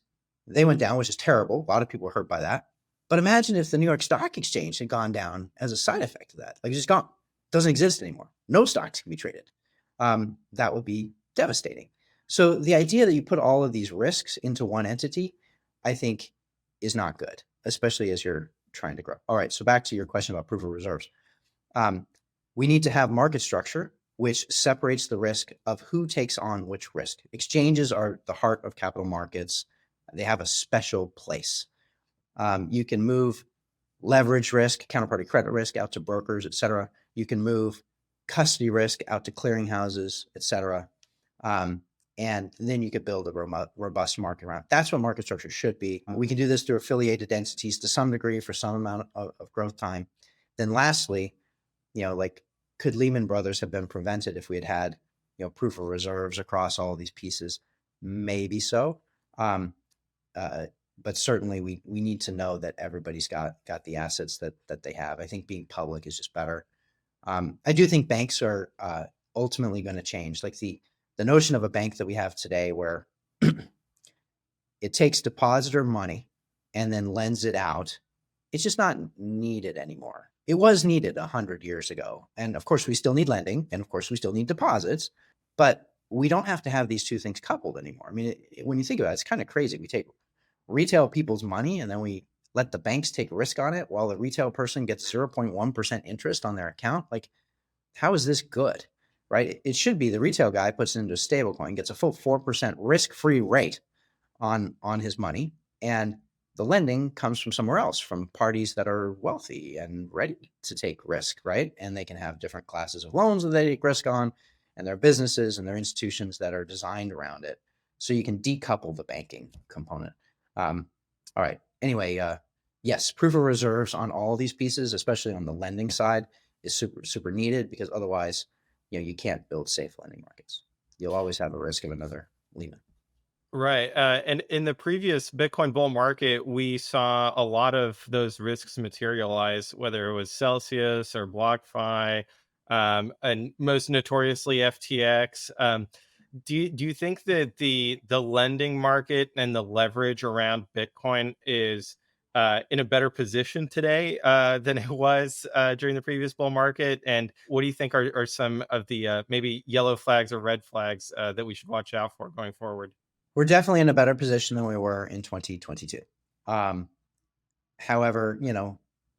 they went down, which is terrible. A lot of people were hurt by that. But imagine if the New York Stock Exchange had gone down as a side effect of that. Like, it's just gone. Doesn't exist anymore. No stocks can be traded. That would be devastating. So the idea that you put all of these risks into one entity, I think, is not good, especially as you're trying to grow. All right, so back to your question about proof of reserves. We need to have market structure which separates the risk of who takes on which risk. Exchanges are the heart of capital markets. They have a special place. You can move leverage risk, counterparty credit risk out to brokers, et cetera. You can move custody risk out to clearinghouses, et cetera. And then you could build a robust market around it. That's what market structure should be. We can do this through affiliated entities to some degree for some amount of growth time. Then lastly, could Lehman Brothers have been prevented if we had had, proof of reserves across all of these pieces? Maybe so. But certainly we need to know that everybody's got the assets that they have. I think being public is just better. I do think banks are ultimately going to change. Like the notion of a bank that we have today where it takes depositor money and then lends it out, it's just not needed anymore. It was needed 100 years ago. And of course, we still need lending, and of course, we still need deposits, but we don't have to have these two things coupled anymore. I mean, when you think about it, it's kind of crazy. We take retail people's money and then we let the banks take risk on it while the retail person gets 0.1% interest on their account. Like, how is this good, right? It should be the retail guy puts it into a stable coin, gets a full 4% risk-free rate on his money, and the lending comes from somewhere else, from parties that are wealthy and ready to take risk, right? And they can have different classes of loans that they take risk on, and their businesses and their institutions that are designed around it. So you can decouple the banking component. All right. Anyway, yes, proof of reserves on all these pieces, especially on the lending side, is super, super needed, because otherwise, you can't build safe lending markets. You'll always have a risk of another Lehman. Right. And in the previous Bitcoin bull market, we saw a lot of those risks materialize, whether it was Celsius or BlockFi, and most notoriously FTX. Do you think that the lending market and the leverage around Bitcoin is in a better position today than it was during the previous bull market? And what do you think are some of the maybe yellow flags or red flags that we should watch out for going forward? We're definitely in a better position than we were in 2022. However,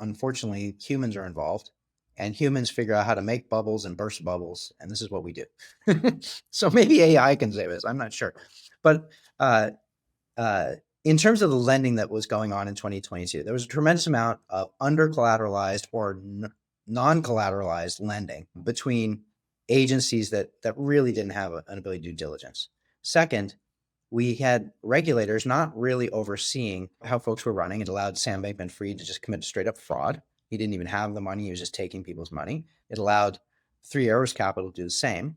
unfortunately, humans are involved, and humans figure out how to make bubbles and burst bubbles, and this is what we do. So maybe AI can save us. I'm not sure. But in terms of the lending that was going on in 2022, there was a tremendous amount of under-collateralized or non-collateralized lending between agencies that really didn't have an ability to do diligence. Second, we had regulators not really overseeing how folks were running. It allowed Sam Bankman-Fried to just commit straight up fraud. He didn't even have the money. He was just taking people's money. It allowed Three Arrows Capital to do the same.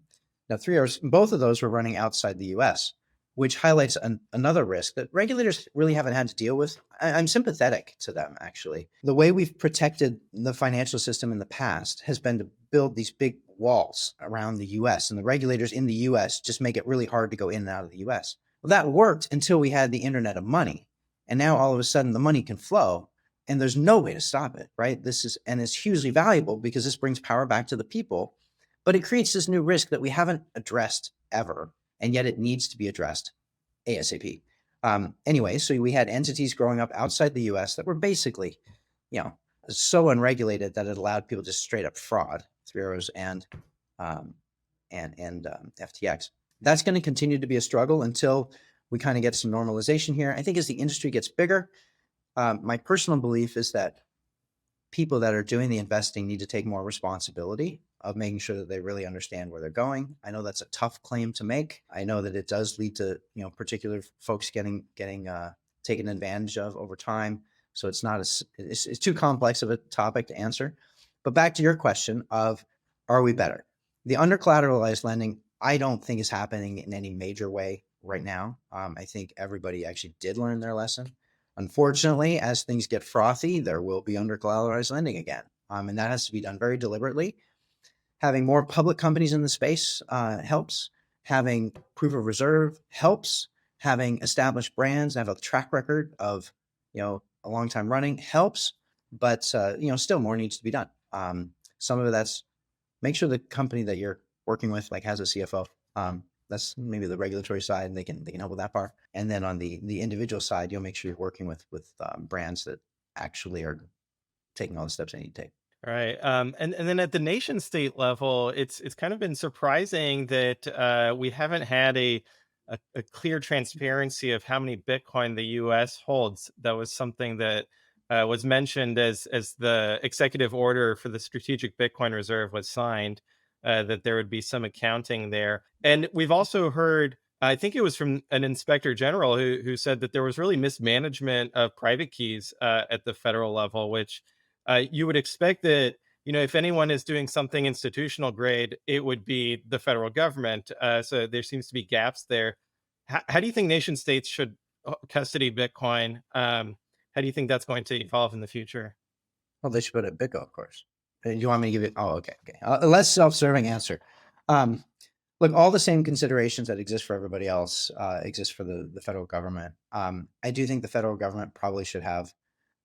Now, Three Arrows, both of those were running outside the US, which highlights another risk that regulators really haven't had to deal with. I'm sympathetic to them, actually. The way we've protected the financial system in the past has been to build these big walls around the US, and the regulators in the US just make it really hard to go in and out of the US. Well, that worked until we had the internet of money. And now all of a sudden the money can flow and there's no way to stop it, right? It's hugely valuable because this brings power back to the people, but it creates this new risk that we haven't addressed ever. And yet it needs to be addressed ASAP. Anyway, so we had entities growing up outside the US that were basically, so unregulated that it allowed people to straight up fraud, Three Arrows and FTX. That's going to continue to be a struggle until we kind of get some normalization here. I think as the industry gets bigger, my personal belief is that people that are doing the investing need to take more responsibility of making sure that they really understand where they're going. I know that's a tough claim to make. I know that it does lead to, particular folks getting taken advantage of over time. So it's not it's too complex of a topic to answer. But back to your question of, are we better? The under collateralized lending, I don't think is happening in any major way right now. I think everybody actually did learn their lesson. Unfortunately, as things get frothy, there will be under collateralized lending again. And that has to be done very deliberately. Having more public companies in the space helps. Having proof of reserve helps. Having established brands, have a track record of, a long time running helps. But, still more needs to be done. Some of that's make sure the company that you're working with like has a CFO. That's maybe the regulatory side, and they can help with that part. And then on the individual side, you'll make sure you're working with brands that actually are taking all the steps they need to take. Right. And then at the nation state level, it's kind of been surprising that we haven't had a clear transparency of how many Bitcoin the U.S. holds. That was something that was mentioned as the executive order for the strategic Bitcoin reserve was signed, that there would be some accounting there. And we've also heard, I think it was from an inspector general who said that there was really mismanagement of private keys at the federal level, which you would expect that, if anyone is doing something institutional grade, it would be the federal government. So there seems to be gaps there. How do you think nation states should custody Bitcoin? How do you think that's going to evolve in the future? Well, they should put it at BitGo, of course. You want me to give it? Oh, okay. A less self-serving answer. Look, all the same considerations that exist for everybody else exist for the federal government. I do think the federal government probably should have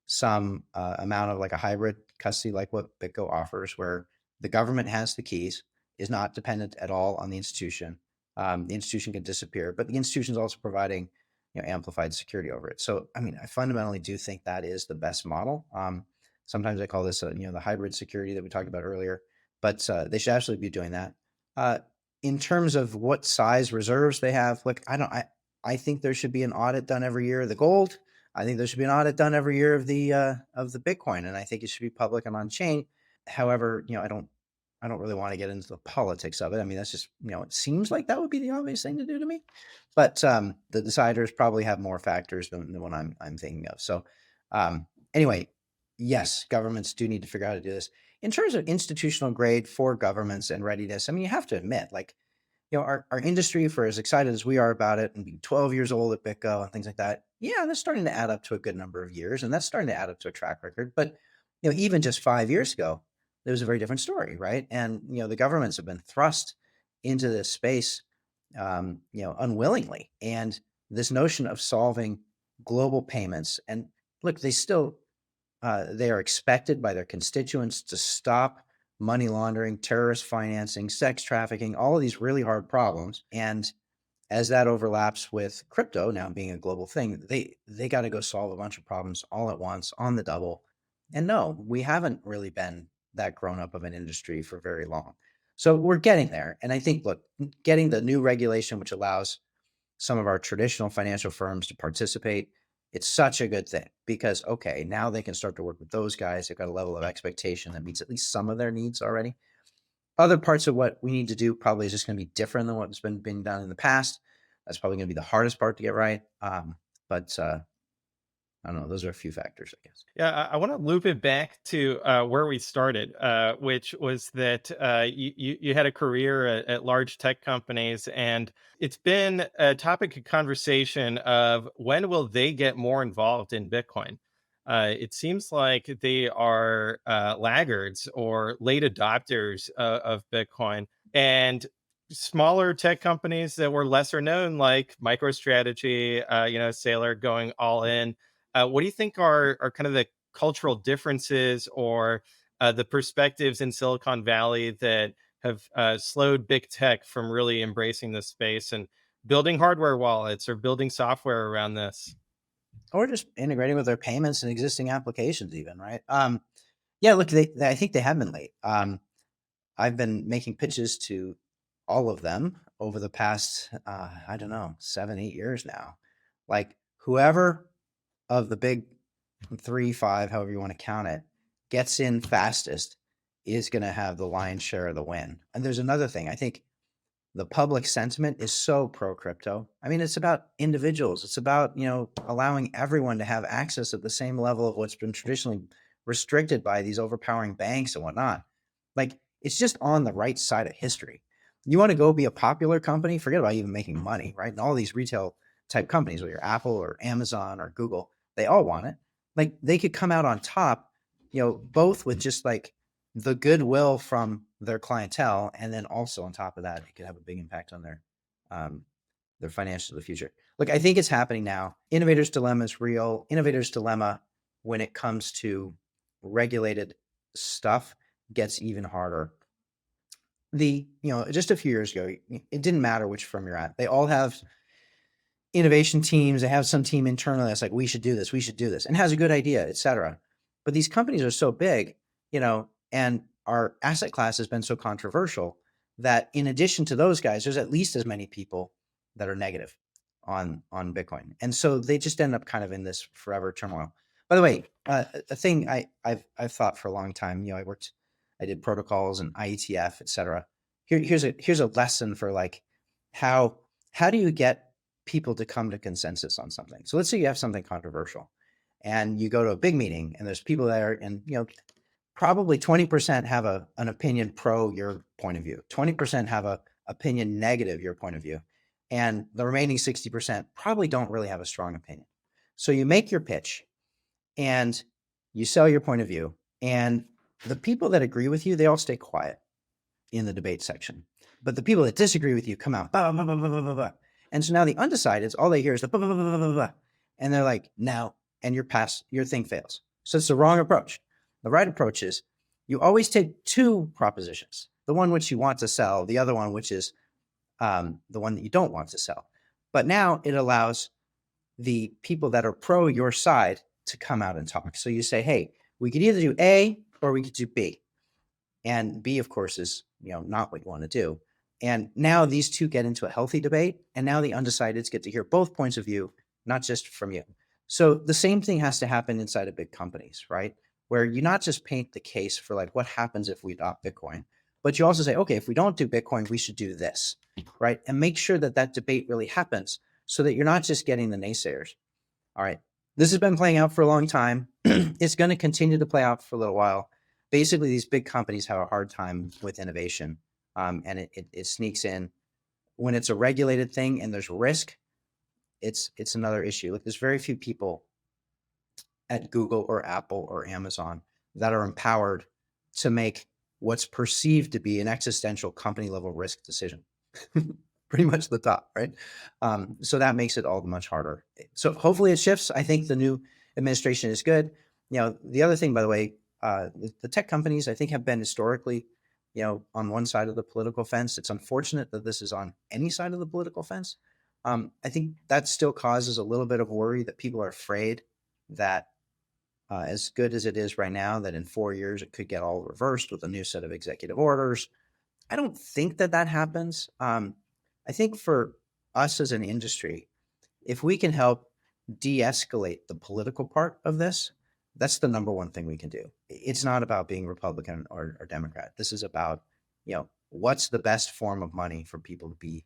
some amount of like a hybrid custody, like what BitGo offers, where the government has the keys, is not dependent at all on the institution. The institution can disappear, but the institution is also providing amplified security over it. So, I mean, I fundamentally do think that is the best model. Sometimes I call this, the hybrid security that we talked about earlier, but they should absolutely be doing that. In terms of what size reserves they have, look, I think there should be an audit done every year of the gold. I think there should be an audit done every year of the Bitcoin, and I think it should be public and on chain. However, I don't really want to get into the politics of it. I mean, that's just, it seems like that would be the obvious thing to do to me, but the deciders probably have more factors than the one I'm thinking of. So anyway, yes, governments do need to figure out how to do this. In terms of institutional grade for governments and readiness, I mean, you have to admit, like, our industry, for as excited as we are about it and being 12 years old at BitGo and things like that, yeah, that's starting to add up to a good number of years, and that's starting to add up to a track record. But, even just 5 years ago, there was a very different story, right? And, the governments have been thrust into this space, unwillingly. And this notion of solving global payments, and look, they are expected by their constituents to stop money laundering, terrorist financing, sex trafficking, all of these really hard problems. And as that overlaps with crypto now being a global thing, they got to go solve a bunch of problems all at once on the double. And no, we haven't really been that grown up of an industry for very long. So we're getting there. And I think, look, getting the new regulation, which allows some of our traditional financial firms to participate, it's such a good thing because, okay, now they can start to work with those guys. They've got a level of expectation that meets at least some of their needs already. Other parts of what we need to do probably is just going to be different than what's been being done in the past. That's probably going to be the hardest part to get right. But I don't know. Those are a few factors, I guess. Yeah, I want to loop it back to where we started, which was that you had a career at large tech companies, and it's been a topic of conversation of when will they get more involved in Bitcoin. It seems like they are laggards or late adopters of Bitcoin, and smaller tech companies that were lesser known, like MicroStrategy, Sailor, going all in. What do you think are kind of the cultural differences or the perspectives in Silicon Valley that have slowed big tech from really embracing this space and building hardware wallets or building software around this? Or just integrating with their payments and existing applications even, right? Yeah, look, I think they have been late. I've been making pitches to all of them over the past, I don't know, 7, 8 years now. Like whoever of the big 3, 5, however you want to count it, gets in fastest is going to have the lion's share of the win. And there's another thing. I think the public sentiment is so pro crypto. I mean, it's about individuals. It's about, allowing everyone to have access at the same level of what's been traditionally restricted by these overpowering banks and whatnot. Like, it's just on the right side of history. You want to go be a popular company, forget about even making money, right? And all these retail type companies, whether you're Apple or Amazon or Google, they all want it. Like, they could come out on top, both with just like the goodwill from their clientele, and then also on top of that, it could have a big impact on their financials of the future. Look, I think it's happening now. Innovator's dilemma is real. Innovator's dilemma, when it comes to regulated stuff, gets even harder. Just a few years ago, it didn't matter which firm you're at. They all have innovation teams. They have some team internally that's like, we should do this, and has a good idea, etc. But these companies are so big, and our asset class has been so controversial that in addition to those guys, there's at least as many people that are negative on Bitcoin. And so they just end up kind of in this forever turmoil. By the way, a thing I've thought for a long time, I did protocols and IETF, etc. Here's a lesson for like, how do you get people to come to consensus on something? So let's say you have something controversial and you go to a big meeting and there's people there, and probably 20% have an opinion pro your point of view, 20% have a opinion negative your point of view, and the remaining 60% probably don't really have a strong opinion. So you make your pitch and you sell your point of view, and the people that agree with you, they all stay quiet in the debate section. But the people that disagree with you come out, blah, blah, blah, blah, blah, blah, blah. And so now the undecideds, all they hear is the blah, blah, blah, blah, blah, blah. And they're like, now, and your thing fails. So it's the wrong approach. The right approach is you always take two propositions, the one which you want to sell, the other one which is the one that you don't want to sell. But now it allows the people that are pro your side to come out and talk. So you say, hey, we could either do A or we could do B. And B, of course, is not what you want to do. And now these two get into a healthy debate, and now the undecideds get to hear both points of view, not just from you. So the same thing has to happen inside of big companies, right? Where you not just paint the case for like what happens if we adopt Bitcoin, but you also say, okay, if we don't do Bitcoin, we should do this, right? And make sure that that debate really happens so that you're not just getting the naysayers. All right, this has been playing out for a long time. It's going to continue to play out for a little while. Basically, these big companies have a hard time with innovation, and it sneaks in. When it's a regulated thing and there's risk, it's another issue. Look, there's very few people at Google or Apple or Amazon that are empowered to make what's perceived to be an existential company level risk decision. Pretty much the top, right? So that makes it all the much harder. So hopefully it shifts. I think the new administration is good. The other thing, by the way, the tech companies, I think, have been historically, on one side of the political fence. It's unfortunate that this is on any side of the political fence. I think that still causes a little bit of worry that people are afraid that as good as it is right now, that in 4 years it could get all reversed with a new set of executive orders. I don't think that happens. I think for us as an industry, if we can help de-escalate the political part of this, that's the number one thing we can do. It's not about being Republican or Democrat. This is about, what's the best form of money for people to be,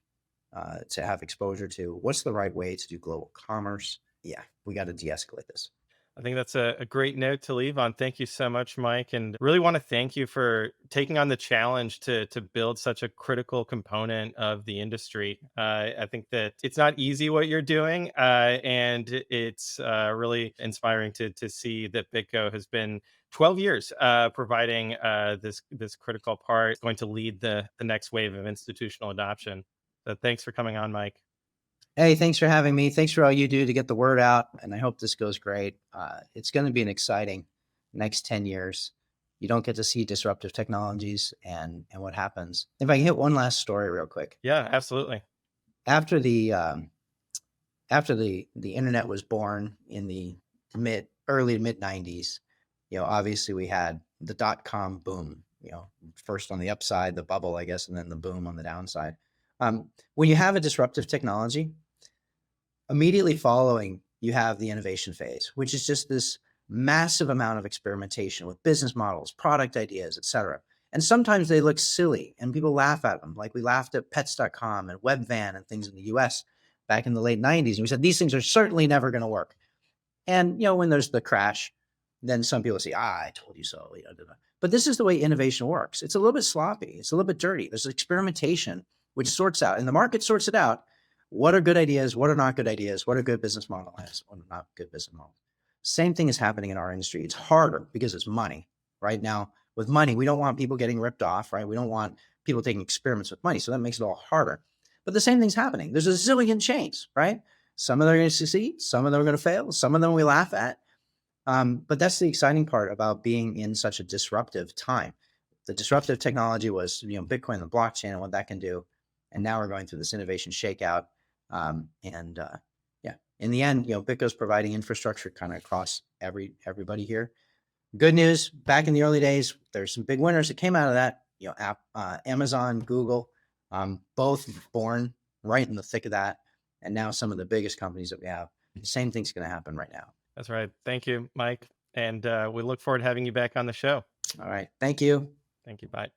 to have exposure to? What's the right way to do global commerce? Yeah, we got to de-escalate this. I think that's a great note to leave on. Thank you so much, Mike. And really want to thank you for taking on the challenge to build such a critical component of the industry. I think that it's not easy what you're doing. And it's really inspiring to see that BitGo has been 12 years providing this critical part, going to lead the next wave of institutional adoption. So thanks for coming on, Mike. Hey, thanks for having me. Thanks for all you do to get the word out. And I hope this goes great. It's going to be an exciting next 10 years. You don't get to see disruptive technologies and what happens. If I can hit one last story real quick. Yeah, absolutely. After the internet was born in the early to mid 90s, obviously we had the .com boom, first on the upside, the bubble, I guess, and then the boom on the downside. When you have a disruptive technology, immediately following, you have the innovation phase, which is just this massive amount of experimentation with business models, product ideas, etc. And sometimes they look silly and people laugh at them. Like we laughed at pets.com and Webvan and things in the US back in the late 90s. And we said, these things are certainly never going to work. And, when there's the crash, then some people say, I told you so. But this is the way innovation works. It's a little bit sloppy. It's a little bit dirty. There's experimentation, which sorts out, and the market sorts it out. What are good ideas? What are not good ideas? What are good business models? What are not good business models? Same thing is happening in our industry. It's harder because it's money. Right now, with money, we don't want people getting ripped off, right? We don't want people taking experiments with money. So that makes it all harder. But the same thing's happening. There's a zillion chains, right? Some of them are going to succeed. Some of them are going to fail. Some of them we laugh at. But that's the exciting part about being in such a disruptive time. The disruptive technology was, Bitcoin and the blockchain and what that can do. And now we're going through this innovation shakeout. In the end, BitGo's providing infrastructure kind of across everybody here. Good news, back in the early days, there's some big winners that came out of that, Amazon, Google, both born right in the thick of that. And now some of the biggest companies that we have, the same thing's going to happen right now. That's right. Thank you, Mike. And we look forward to having you back on the show. All right. Thank you. Thank you. Bye.